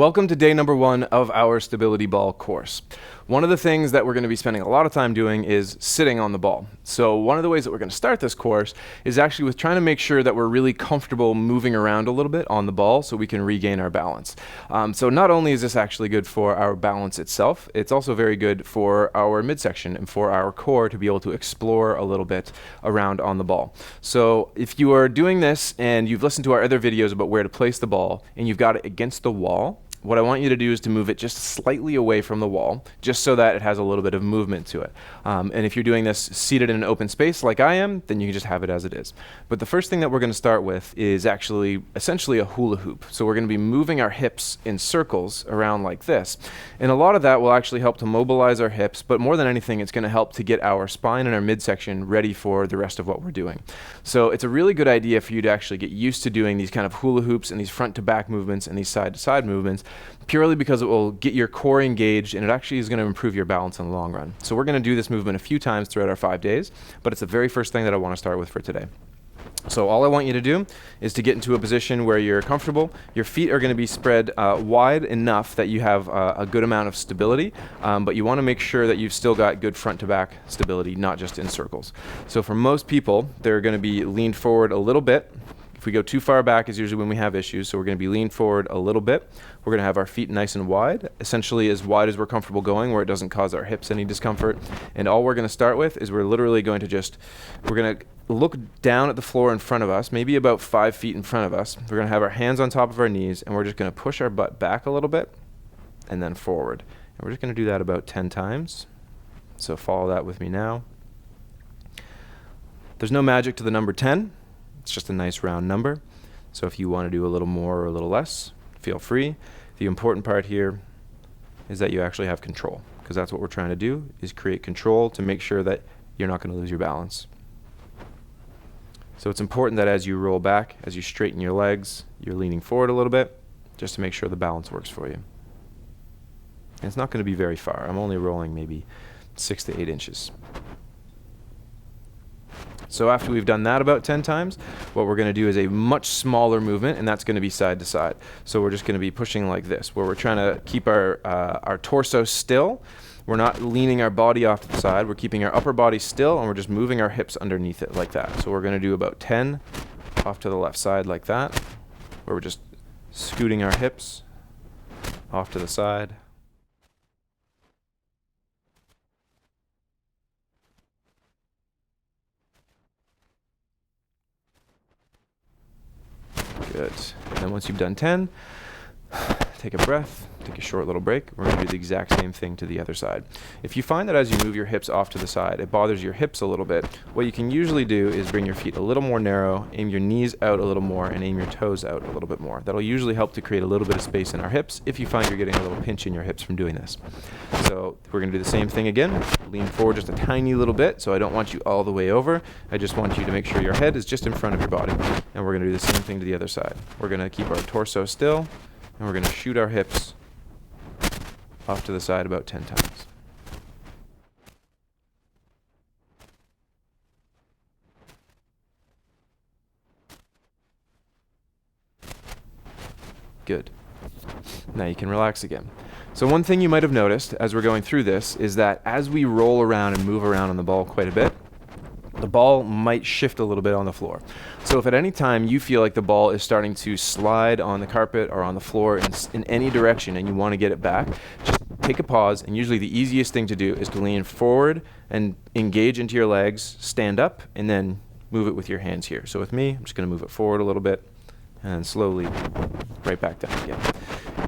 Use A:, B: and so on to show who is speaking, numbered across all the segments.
A: Welcome to day number 1 of our stability ball course. One of the things that we're going to be spending a lot of time doing is sitting on the ball. So one of the ways that we're going to start this course is actually with trying to make sure that we're really comfortable moving around a little bit on the ball so we can regain our balance. So not only is this actually good for our balance itself, it's also very good for our midsection and for our core to be able to explore a little bit around on the ball. So if you are doing this and you've listened to our other videos about where to place the ball and you've got it against the wall, what I want you to do is to move it just slightly away from the wall, just so that it has a little bit of movement to it. And if you're doing this seated in an open space like I am, then you can just have it as it is. But the first thing that we're going to start with is actually essentially a hula hoop. So we're going to be moving our hips in circles around like this. And a lot of that will actually help to mobilize our hips, but more than anything, it's going to help to get our spine and our midsection ready for the rest of what we're doing. So it's a really good idea for you to actually get used to doing these kind of hula hoops and these front to back movements and these side to side movements, purely because it will get your core engaged and it actually is going to improve your balance in the long run. So we're going to do this movement a few times throughout our 5 days, but it's the very first thing that I want to start with for today. So all I want you to do is to get into a position where you're comfortable. Your feet are going to be spread wide enough that you have a good amount of stability, but you want to make sure that you've still got good front to back stability, not just in circles. So for most people, they're going to be leaned forward a little bit. If we go too far back is usually when we have issues, so we're going to be leaned forward a little bit. We're going to have our feet nice and wide, essentially as wide as we're comfortable going, where it doesn't cause our hips any discomfort. And all we're going to start with is we're literally going to we're going to look down at the floor in front of us, maybe about 5 feet in front of us. We're going to have our hands on top of our knees, and we're just going to push our butt back a little bit and then forward. And we're just going to do that about 10 times. So follow that with me now. There's no magic to the number 10. It's just a nice round number. So if you want to do a little more or a little less, feel free. The important part here is that you actually have control, because that's what we're trying to do, is create control to make sure that you're not going to lose your balance. So it's important that as you roll back, as you straighten your legs, you're leaning forward a little bit, just to make sure the balance works for you. And it's not going to be very far. I'm only rolling maybe 6 to 8 inches. So after we've done that about 10 times, what we're going to do is a much smaller movement, and that's going to be side to side. So we're just going to be pushing like this, where we're trying to keep our torso still. We're not leaning our body off to the side. We're keeping our upper body still, and we're just moving our hips underneath it like that. So we're going to do about 10 off to the left side like that, where we're just scooting our hips off to the side. Good. And then once you've done 10, take a breath, take a short little break. We're going to do the exact same thing to the other side. If you find that as you move your hips off to the side, it bothers your hips a little bit, what you can usually do is bring your feet a little more narrow, aim your knees out a little more, and aim your toes out a little bit more. That'll usually help to create a little bit of space in our hips if you find you're getting a little pinch in your hips from doing this. So we're going to do the same thing again. Lean forward just a tiny little bit, so I don't want you all the way over. I just want you to make sure your head is just in front of your body. And we're going to do the same thing to the other side. We're going to keep our torso still, and we're going to shoot our hips off to the side about 10 times. Good. Now you can relax again. So one thing you might have noticed as we're going through this is that as we roll around and move around on the ball quite a bit, the ball might shift a little bit on the floor. So if at any time you feel like the ball is starting to slide on the carpet or on the floor in any direction and you want to get it back, just take a pause, and usually the easiest thing to do is to lean forward and engage into your legs, stand up, and then move it with your hands here. So with me, I'm just going to move it forward a little bit and then slowly right back down again.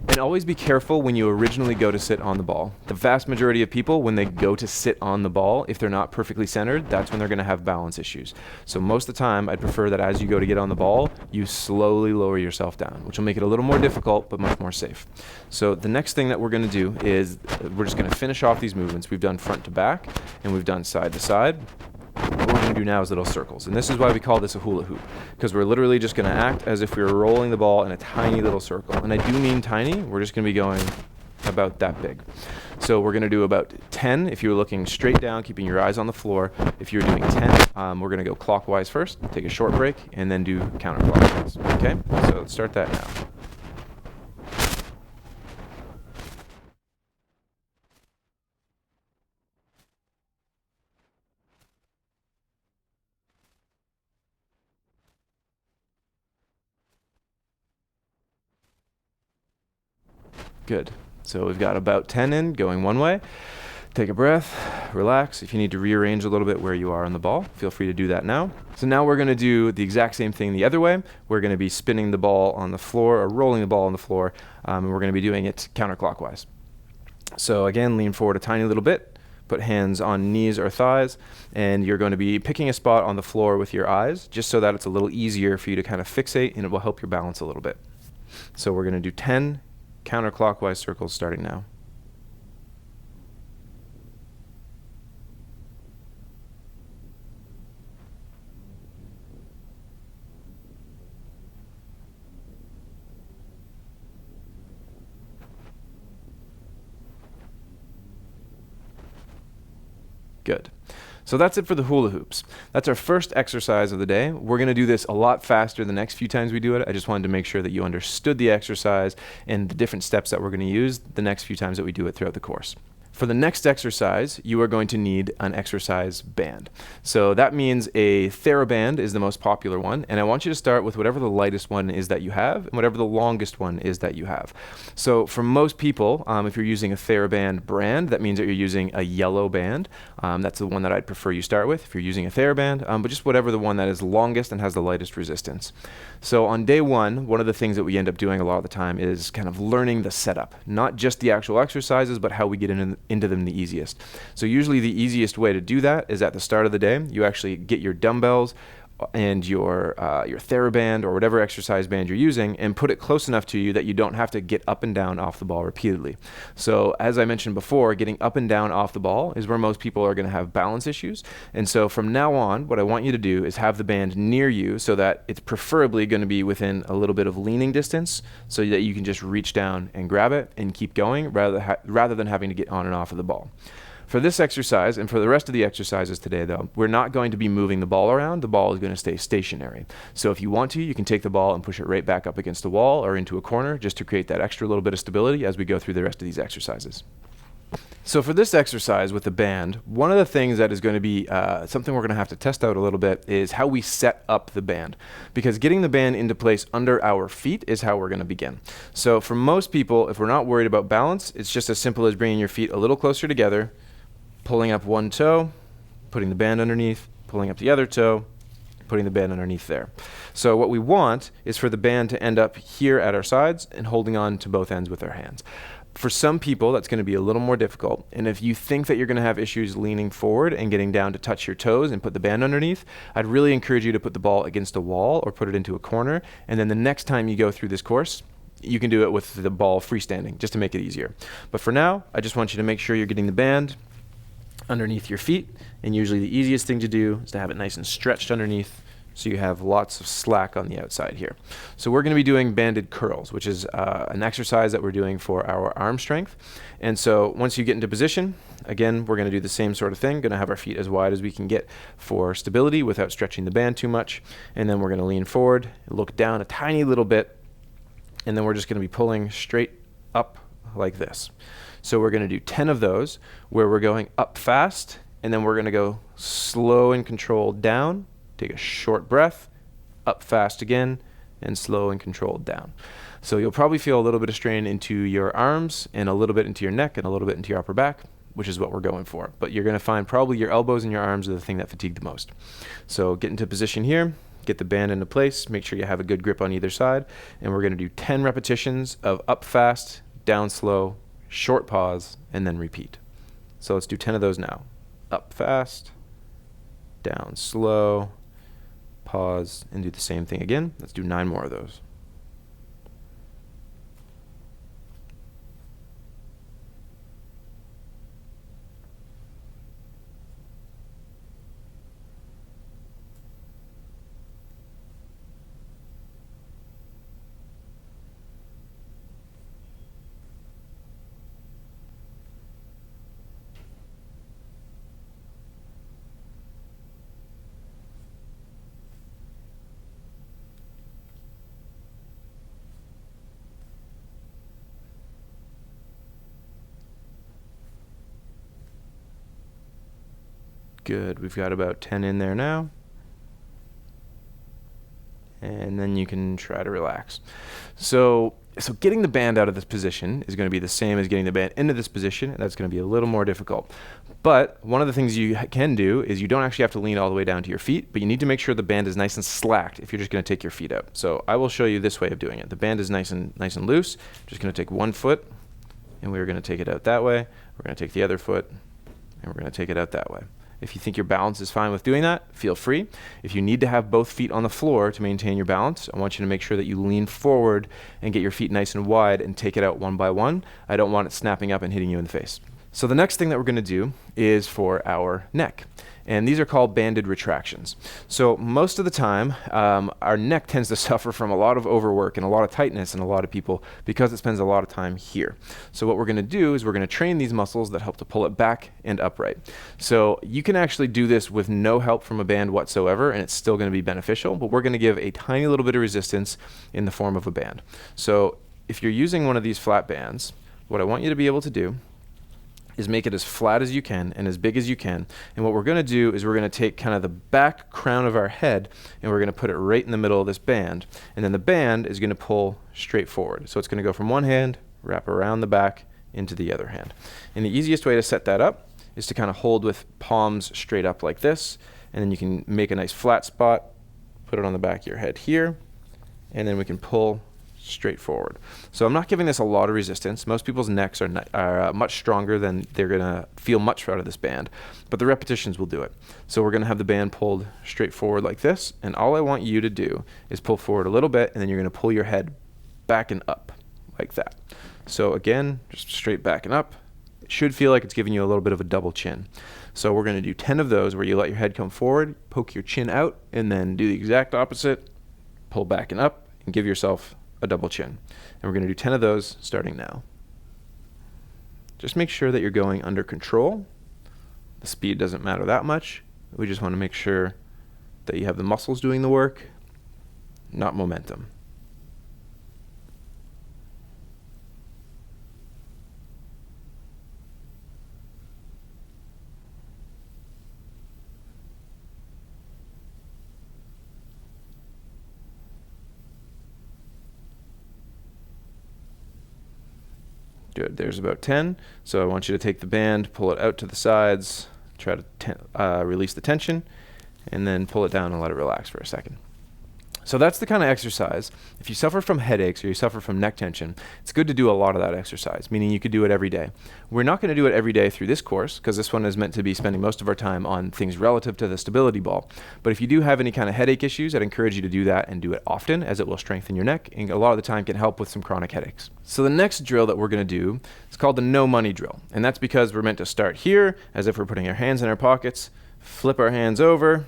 A: And always be careful when you originally go to sit on the ball. The vast majority of people, when they go to sit on the ball, if they're not perfectly centered, that's when they're going to have balance issues. So most of the time, I'd prefer that as you go to get on the ball, you slowly lower yourself down, which will make it a little more difficult, but much more safe. So the next thing that we're going to do is we're just going to finish off these movements. We've done front to back, and we've done side to side. What we're going to do now is little circles, and this is why we call this a hula hoop, because we're literally just going to act as if we were rolling the ball in a tiny little circle. And I do mean tiny. We're just going to be going about that big. So we're going to do about 10 if you're looking straight down, keeping your eyes on the floor. If you're doing 10, we're going to go clockwise first, take a short break, and then do counterclockwise. Okay? So let's start that now. Good. So we've got about 10 in, going one way. Take a breath, relax. If you need to rearrange a little bit where you are on the ball, feel free to do that now. So now we're going to do the exact same thing the other way. We're going to be spinning the ball on the floor, or rolling the ball on the floor, and we're going to be doing it counterclockwise. So again, lean forward a tiny little bit, put hands on knees or thighs, and you're going to be picking a spot on the floor with your eyes, just so that it's a little easier for you to kind of fixate, and it will help your balance a little bit. So we're going to do 10 counterclockwise circles starting now. Good. So that's it for the hula hoops. That's our first exercise of the day. We're going to do this a lot faster the next few times we do it. I just wanted to make sure that you understood the exercise and the different steps that we're going to use the next few times that we do it throughout the course. For the next exercise, you are going to need an exercise band. So that means a TheraBand is the most popular one, and I want you to start with whatever the lightest one is that you have, and whatever the longest one is that you have. So for most people, if you're using a TheraBand brand, that means that you're using a yellow band. That's the one that I'd prefer you start with if you're using a TheraBand, but just whatever the one that is longest and has the lightest resistance. So on day one of the things that we end up doing a lot of the time is kind of learning the setup, not just the actual exercises, but how we get into them the easiest. So usually the easiest way to do that is at the start of the day. You actually get your dumbbells and your TheraBand or whatever exercise band you're using and put it close enough to you that you don't have to get up and down off the ball repeatedly. So as I mentioned before, getting up and down off the ball is where most people are going to have balance issues. And so from now on, what I want you to do is have the band near you so that it's preferably going to be within a little bit of leaning distance so that you can just reach down and grab it and keep going rather than having to get on and off of the ball. For this exercise, and for the rest of the exercises today, though, we're not going to be moving the ball around. The ball is going to stay stationary. So if you want to, you can take the ball and push it right back up against the wall or into a corner just to create that extra little bit of stability as we go through the rest of these exercises. So for this exercise with the band, one of the things that is going to be something we're going to have to test out a little bit is how we set up the band. Because getting the band into place under our feet is how we're going to begin. So for most people, if we're not worried about balance, it's just as simple as bringing your feet a little closer together, pulling up one toe, putting the band underneath, pulling up the other toe, putting the band underneath there. So what we want is for the band to end up here at our sides and holding on to both ends with our hands. For some people, that's going to be a little more difficult. And if you think that you're going to have issues leaning forward and getting down to touch your toes and put the band underneath, I'd really encourage you to put the ball against a wall or put it into a corner. And then the next time you go through this course, you can do it with the ball freestanding just to make it easier. But for now, I just want you to make sure you're getting the band underneath your feet, and usually the easiest thing to do is to have it nice and stretched underneath so you have lots of slack on the outside here. So we're going to be doing banded curls, which is an exercise that we're doing for our arm strength. And so once you get into position, again, we're going to do the same sort of thing, going to have our feet as wide as we can get for stability without stretching the band too much. And then we're going to lean forward, look down a tiny little bit, and then we're just going to be pulling straight up like this. So we're going to do 10 of those where we're going up fast, and then we're going to go slow and controlled down, take a short breath, up fast again, and slow and controlled down. So you'll probably feel a little bit of strain into your arms and a little bit into your neck and a little bit into your upper back, which is what we're going for. But you're going to find probably your elbows and your arms are the thing that fatigue the most. So get into position here, get the band into place, make sure you have a good grip on either side, and we're going to do 10 repetitions of up fast, down slow, short pause, and then repeat. So let's do 10 of those now. Up fast, down slow, pause, and do the same thing again. Let's do 9 more of those. Good. We've got about 10 in there now. And then you can try to relax. So So getting the band out of this position is going to be the same as getting the band into this position, and that's going to be a little more difficult. But one of the things you can do is you don't actually have to lean all the way down to your feet, but you need to make sure the band is nice and slacked if you're just going to take your feet out. So I will show you this way of doing it. The band is nice and loose. Just going to take one foot, and we're going to take it out that way. We're going to take the other foot, and we're going to take it out that way. If you think your balance is fine with doing that, feel free. If you need to have both feet on the floor to maintain your balance, I want you to make sure that you lean forward and get your feet nice and wide and take it out one by one. I don't want it snapping up and hitting you in the face. So the next thing that we're going to do is for our neck. And these are called banded retractions. So most of the time, our neck tends to suffer from a lot of overwork and a lot of tightness in a lot of people because it spends a lot of time here. So what we're going to do is we're going to train these muscles that help to pull it back and upright. So you can actually do this with no help from a band whatsoever, and it's still going to be beneficial, but we're going to give a tiny little bit of resistance in the form of a band. So if you're using one of these flat bands, what I want you to be able to do is make it as flat as you can and as big as you can. And what we're going to do is we're going to take kind of the back crown of our head and we're going to put it right in the middle of this band. And then the band is going to pull straight forward. So it's going to go from one hand, wrap around the back into the other hand. And the easiest way to set that up is to kind of hold with palms straight up like this. And then you can make a nice flat spot, put it on the back of your head here, and then we can pull straight forward. So I'm not giving this a lot of resistance. Most people's necks are much stronger than they're going to feel much out of this band, but the repetitions will do it. So we're going to have the band pulled straight forward like this, and all I want you to do is pull forward a little bit, and then you're going to pull your head back and up like that. So again, just straight back and up. It should feel like it's giving you a little bit of a double chin. So we're going to do 10 of those where you let your head come forward, poke your chin out, and then do the exact opposite, pull back and up, and give yourself a double chin. And we're going to do 10 of those starting now. Just make sure that you're going under control. The speed doesn't matter that much. We just want to make sure that you have the muscles doing the work, not momentum. Good, there's about 10. So I want you to take the band, pull it out to the sides, try to release the tension, and then pull it down and let it relax for a second. So that's the kind of exercise. If you suffer from headaches or you suffer from neck tension, it's good to do a lot of that exercise, meaning you could do it every day. We're not going to do it every day through this course because this one is meant to be spending most of our time on things relative to the stability ball. But if you do have any kind of headache issues, I'd encourage you to do that and do it often, as it will strengthen your neck and a lot of the time can help with some chronic headaches. So the next drill that we're going to do is called the no money drill. And that's because we're meant to start here as if we're putting our hands in our pockets, flip our hands over,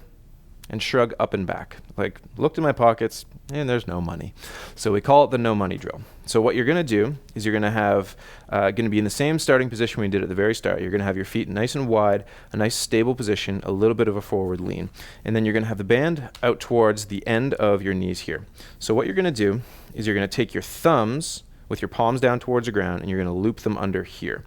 A: and shrug up and back. Like, looked in my pockets, and there's no money. So we call it the no money drill. So what you're going to do is you're going to have, going to be in the same starting position we did at the very start. You're going to have your feet nice and wide, a nice stable position, a little bit of a forward lean. And then you're going to have the band out towards the end of your knees here. So what you're going to do is you're going to take your thumbs with your palms down towards the ground, and you're going to loop them under here.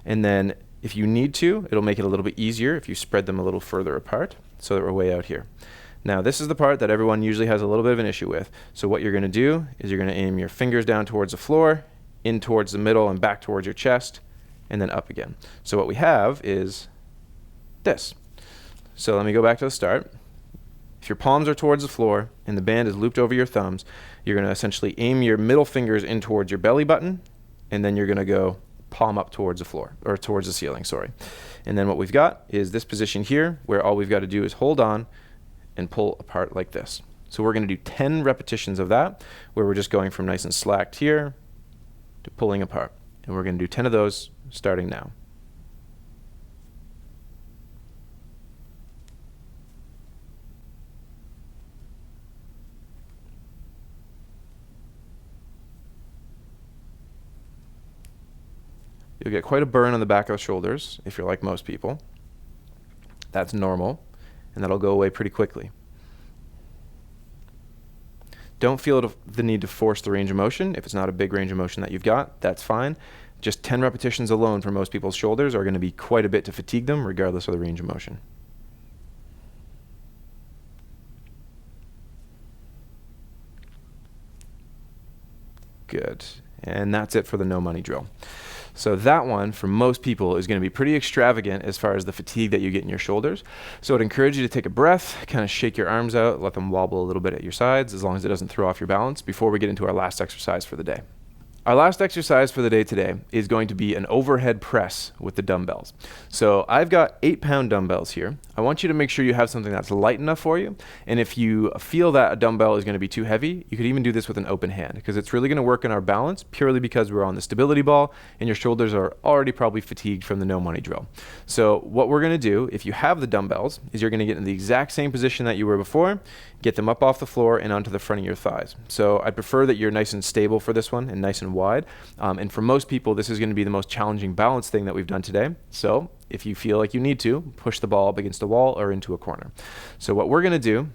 A: And then if you need to, it'll make it a little bit easier if you spread them a little further apart so that we're way out here. Now, this is the part that everyone usually has a little bit of an issue with. So what you're going to do is you're going to aim your fingers down towards the floor, in towards the middle and back towards your chest, and then up again. So what we have is this. So let me go back to the start. If your palms are towards the floor and the band is looped over your thumbs, you're going to essentially aim your middle fingers in towards your belly button, and then you're going to go palm up towards the floor, or towards the ceiling, sorry. And then what we've got is this position here, where all we've got to do is hold on and pull apart like this. So we're going to do 10 repetitions of that, where we're just going from nice and slacked here to pulling apart. And we're going to do 10 of those starting now. You'll get quite a burn on the back of the shoulders if you're like most people. That's normal, and that'll go away pretty quickly. Don't feel the need to force the range of motion. If it's not a big range of motion that you've got, that's fine. Just 10 repetitions alone for most people's shoulders are going to be quite a bit to fatigue them, regardless of the range of motion. Good. and that's it for the no money drill. So that one, for most people, is going to be pretty extravagant as far as the fatigue that you get in your shoulders. So I'd encourage you to take a breath, kind of shake your arms out, let them wobble a little bit at your sides, as long as it doesn't throw off your balance, before we get into our last exercise for the day. Our last exercise for the day today is going to be an overhead press with the dumbbells. So I've got 8-pound dumbbells here. I want you to make sure you have something that's light enough for you. And if you feel that a dumbbell is going to be too heavy, you could even do this with an open hand, because it's really going to work in our balance purely because we're on the stability ball and your shoulders are already probably fatigued from the no money drill. So what we're going to do, if you have the dumbbells, is you're going to get in the exact same position that you were before, get them up off the floor and onto the front of your thighs. So I prefer that you're nice and stable for this one and nice and wide. And for most people, this is going to be the most challenging balance thing that we've done today. So if you feel like you need to, push the ball up against a wall or into a corner. So what we're going to do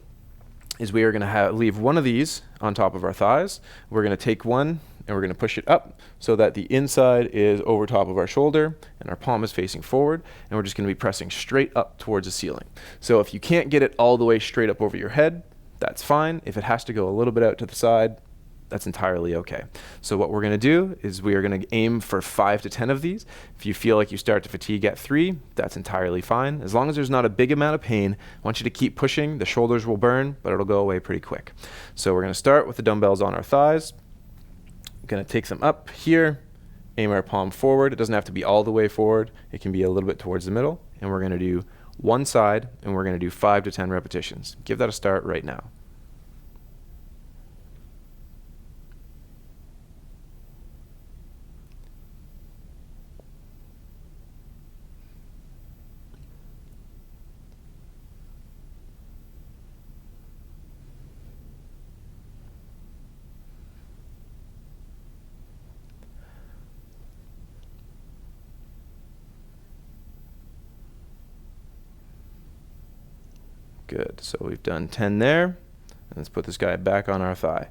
A: is we are going to leave one of these on top of our thighs. We're going to take one and we're going to push it up so that the inside is over top of our shoulder and our palm is facing forward, and we're just going to be pressing straight up towards the ceiling. So if you can't get it all the way straight up over your head, that's fine. If it has to go a little bit out to the side, that's entirely okay. So what we're going to do is we are going to aim for 5 to 10 of these. If you feel like you start to fatigue at 3, that's entirely fine. As long as there's not a big amount of pain, I want you to keep pushing. The shoulders will burn, but it'll go away pretty quick. So we're going to start with the dumbbells on our thighs. Going to take them up here, aim our palm forward. It doesn't have to be all the way forward. It can be a little bit towards the middle. And we're going to do one side, and we're going to do 5 to 10 repetitions. Give that a start right now. Good. So we've done 10 there. Let's put this guy back on our thigh.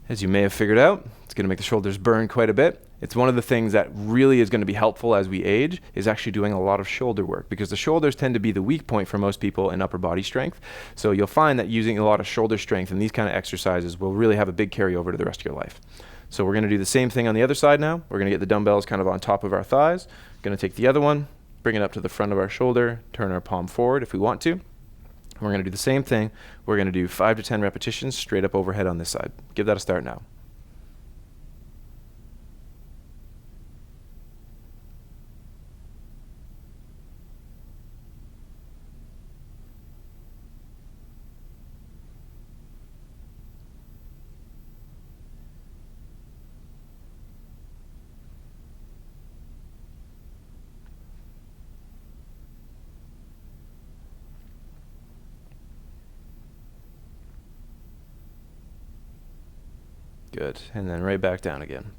A: As you may have figured out, it's going to make the shoulders burn quite a bit. It's one of the things that really is going to be helpful as we age, is actually doing a lot of shoulder work, because the shoulders tend to be the weak point for most people in upper body strength. So you'll find that using a lot of shoulder strength in these kind of exercises will really have a big carryover to the rest of your life. So we're going to do the same thing on the other side now. We're going to get the dumbbells kind of on top of our thighs. Going to take the other one, bring it up to the front of our shoulder, turn our palm forward if we want to. We're going to do the same thing. We're going to do 5 to 10 repetitions straight up overhead on this side. Give that a start now. Good. And then right back down again.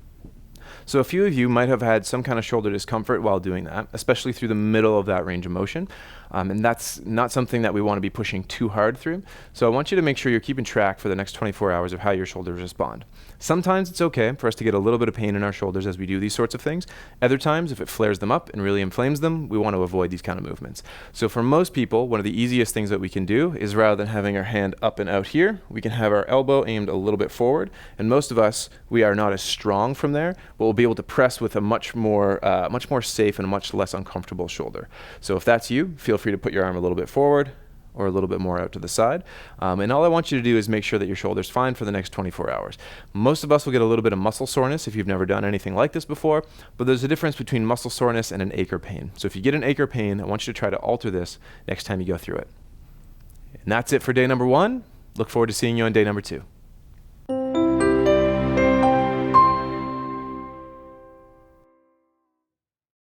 A: So a few of you might have had some kind of shoulder discomfort while doing that, especially through the middle of that range of motion. And that's not something that we want to be pushing too hard through. So I want you to make sure you're keeping track for the next 24 hours of how your shoulders respond. Sometimes it's okay for us to get a little bit of pain in our shoulders as we do these sorts of things. Other times, if it flares them up and really inflames them, we want to avoid these kind of movements. So for most people, one of the easiest things that we can do is, rather than having our hand up and out here, we can have our elbow aimed a little bit forward. And most of us, we are not as strong from there, but we'll be able to press with a much more safe and much less uncomfortable shoulder. So if that's you, feel free to put your arm a little bit forward or a little bit more out to the side. And all I want you to do is make sure that your shoulder's fine for the next 24 hours. Most of us will get a little bit of muscle soreness if you've never done anything like this before, but there's a difference between muscle soreness and an ache or pain. So if you get an ache or pain, I want you to try to alter this next time you go through it. And that's it for day number 1. Look forward to seeing you on day number 2.